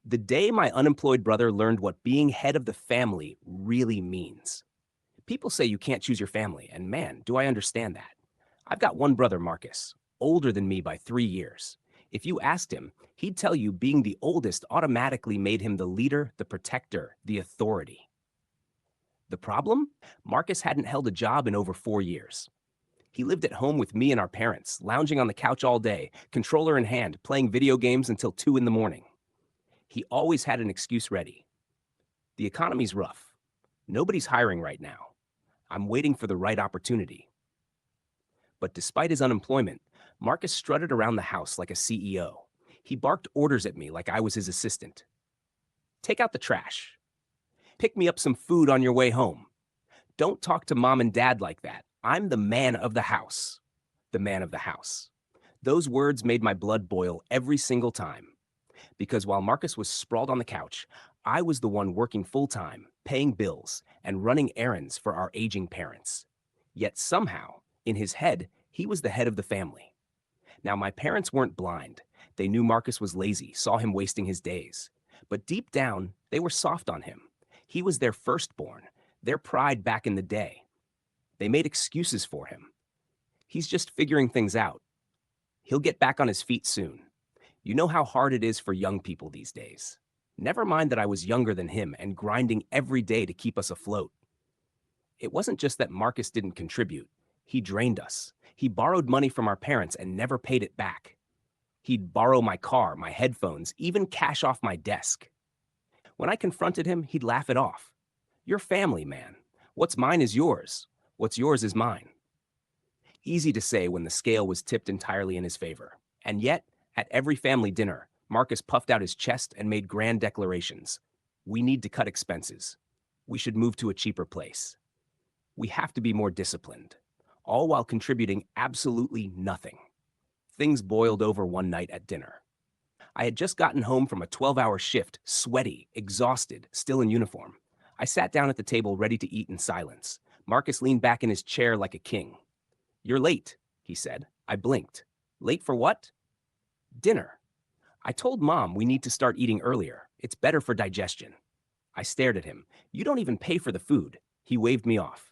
The day my unemployed brother learned what being head of the family really means. People say you can't choose your family, and man, do I understand that. I've got one brother, Marcus, older than me by 3 years. If you asked him, he'd tell you being the oldest automatically made him the leader, the protector, the authority. The problem? Marcus hadn't held a job in over 4 years. He lived at home with me and our parents, lounging on the couch all day, controller in hand, playing video games until 2 in the morning. He always had an excuse ready. The economy's rough. Nobody's hiring right now. I'm waiting for the right opportunity. But despite his unemployment, Marcus strutted around the house like a CEO. He barked orders at me like I was his assistant. Take out the trash. Pick me up some food on your way home. Don't talk to mom and dad like that. I'm the man of the house. The man of the house. Those words made my blood boil every single time. Because while Marcus was sprawled on the couch, I was the one working full time, paying bills, and running errands for our aging parents. Yet somehow, in his head, he was the head of the family. Now, my parents weren't blind. They knew Marcus was lazy, saw him wasting his days. But deep down, they were soft on him. He was their firstborn, their pride back in the day. They made excuses for him. He's just figuring things out. He'll get back on his feet soon. You know how hard it is for young people these days. Never mind that I was younger than him and grinding every day to keep us afloat. It wasn't just that Marcus didn't contribute. He drained us. He borrowed money from our parents and never paid it back. He'd borrow my car, my headphones, even cash off my desk. When I confronted him, he'd laugh it off. You're family, man. What's mine is yours. What's yours is mine. Easy to say when the scale was tipped entirely in his favor. And yet, at every family dinner, Marcus puffed out his chest and made grand declarations. We need to cut expenses. We should move to a cheaper place. We have to be more disciplined, all while contributing absolutely nothing. Things boiled over one night at dinner. I had just gotten home from a 12-hour shift, sweaty, exhausted, still in uniform. I sat down at the table ready to eat in silence. Marcus leaned back in his chair like a king. You're late, he said. I blinked. Late for what? Dinner. I told Mom we need to start eating earlier. It's better for digestion. I stared at him. You don't even pay for the food. He waved me off.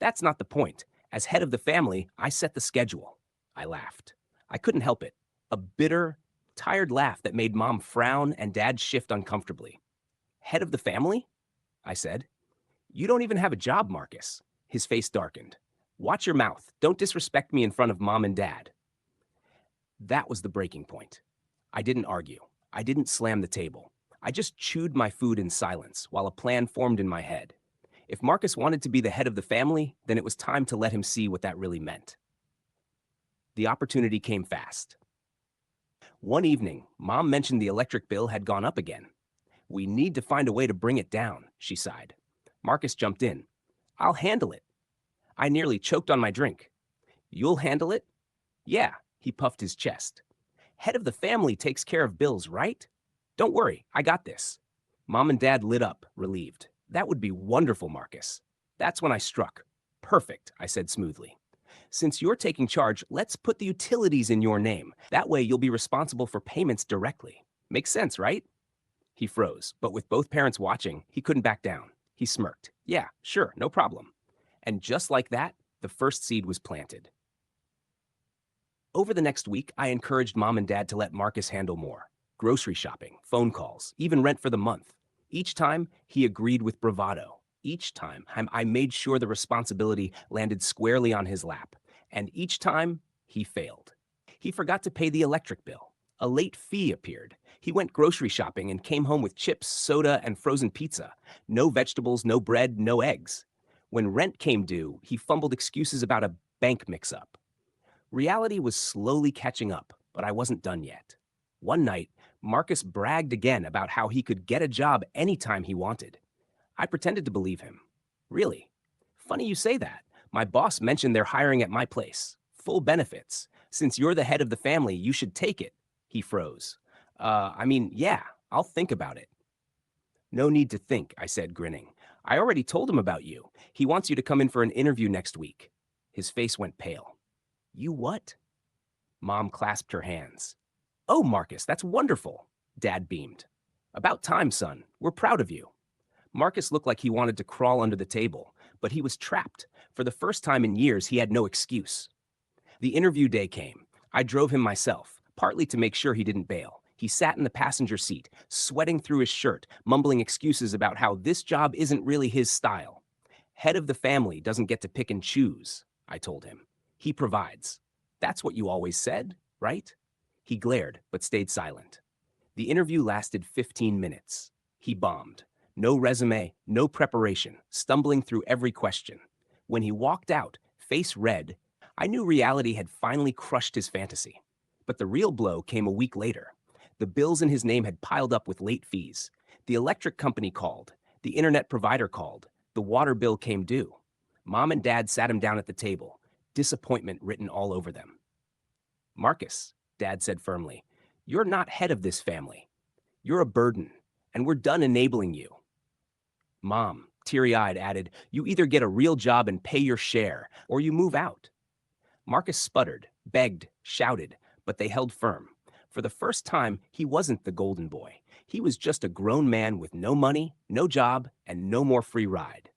That's not the point. As head of the family, I set the schedule. I laughed. I couldn't help it. A bitter, tired laugh that made Mom frown and Dad shift uncomfortably. Head of the family? I said. You don't even have a job, Marcus. His face darkened. Watch your mouth. Don't disrespect me in front of Mom and Dad. That was the breaking point. I didn't argue. I didn't slam the table. I just chewed my food in silence while a plan formed in my head. If Marcus wanted to be the head of the family, then it was time to let him see what that really meant. The opportunity came fast. One evening, Mom mentioned the electric bill had gone up again. We need to find a way to bring it down, she sighed. Marcus jumped in. I'll handle it. I nearly choked on my drink. You'll handle it? Yeah, he puffed his chest. Head of the family takes care of bills, right? Don't worry, I got this. Mom and Dad lit up, relieved. That would be wonderful, Marcus. That's when I struck. Perfect, I said smoothly. Since you're taking charge, let's put the utilities in your name. That way you'll be responsible for payments directly. Makes sense, right? He froze, but with both parents watching, he couldn't back down. He smirked. Yeah, sure, no problem. And just like that, the first seed was planted. Over the next week, I encouraged Mom and Dad to let Marcus handle more. Grocery shopping, phone calls, even rent for the month. Each time, he agreed with bravado. Each time, I made sure the responsibility landed squarely on his lap. And each time, he failed. He forgot to pay the electric bill. A late fee appeared. He went grocery shopping and came home with chips, soda, and frozen pizza. No vegetables, no bread, no eggs. When rent came due, he fumbled excuses about a bank mix-up. Reality was slowly catching up, but I wasn't done yet. One night, Marcus bragged again about how he could get a job anytime he wanted. I pretended to believe him. Really? Funny you say that. My boss mentioned they're hiring at my place. Full benefits. Since you're the head of the family, you should take it. He froze. Yeah, I'll think about it. No need to think, I said, grinning. I already told him about you. He wants you to come in for an interview next week. His face went pale. You what? Mom clasped her hands. Oh, Marcus, that's wonderful. Dad beamed. About time, son. We're proud of you. Marcus looked like he wanted to crawl under the table, but he was trapped. For the first time in years, he had no excuse. The interview day came. I drove him myself, partly to make sure he didn't bail. He sat in the passenger seat, sweating through his shirt, mumbling excuses about how this job isn't really his style. Head of the family doesn't get to pick and choose, I told him. He provides. That's what you always said, right? He glared, but stayed silent. The interview lasted 15 minutes. He bombed. No resume, no preparation, stumbling through every question. When he walked out, face red, I knew reality had finally crushed his fantasy. But the real blow came a week later. The bills in his name had piled up with late fees. The electric company called. The internet provider called. The water bill came due. Mom and Dad sat him down at the table, disappointment written all over them. Marcus, Dad said firmly, you're not head of this family. You're a burden, and we're done enabling you. Mom, teary-eyed, added, you either get a real job and pay your share, or you move out. Marcus sputtered, begged, shouted, but they held firm. For the first time, he wasn't the golden boy. He was just a grown man with no money, no job, and no more free ride.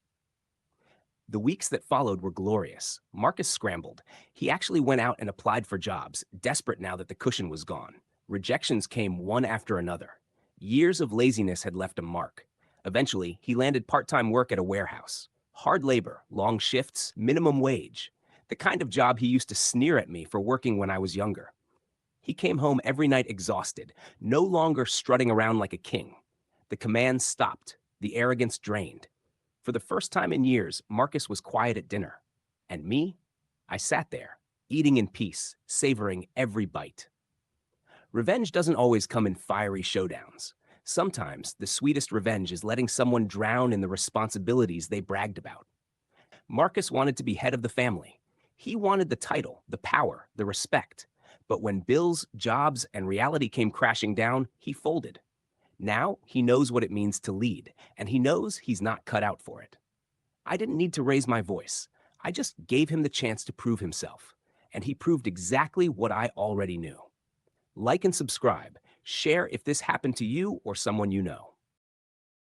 The weeks that followed were glorious. Marcus scrambled. He actually went out and applied for jobs, desperate now that the cushion was gone. Rejections came one after another. Years of laziness had left a mark. Eventually, he landed part-time work at a warehouse. Hard labor, long shifts, minimum wage. The kind of job he used to sneer at me for working when I was younger. He came home every night exhausted, no longer strutting around like a king. The commands stopped, the arrogance drained. For the first time in years, Marcus was quiet at dinner. And me? I sat there, eating in peace, savoring every bite. Revenge doesn't always come in fiery showdowns. Sometimes the sweetest revenge is letting someone drown in the responsibilities they bragged about. Marcus wanted to be head of the family. He wanted the title, the power, the respect. But when bills, jobs, and reality came crashing down, he folded. Now he knows what it means to lead, and he knows he's not cut out for it. I didn't need to raise my voice. I just gave him the chance to prove himself. And he proved exactly what I already knew. Like and subscribe. Share if this happened to you or someone you know.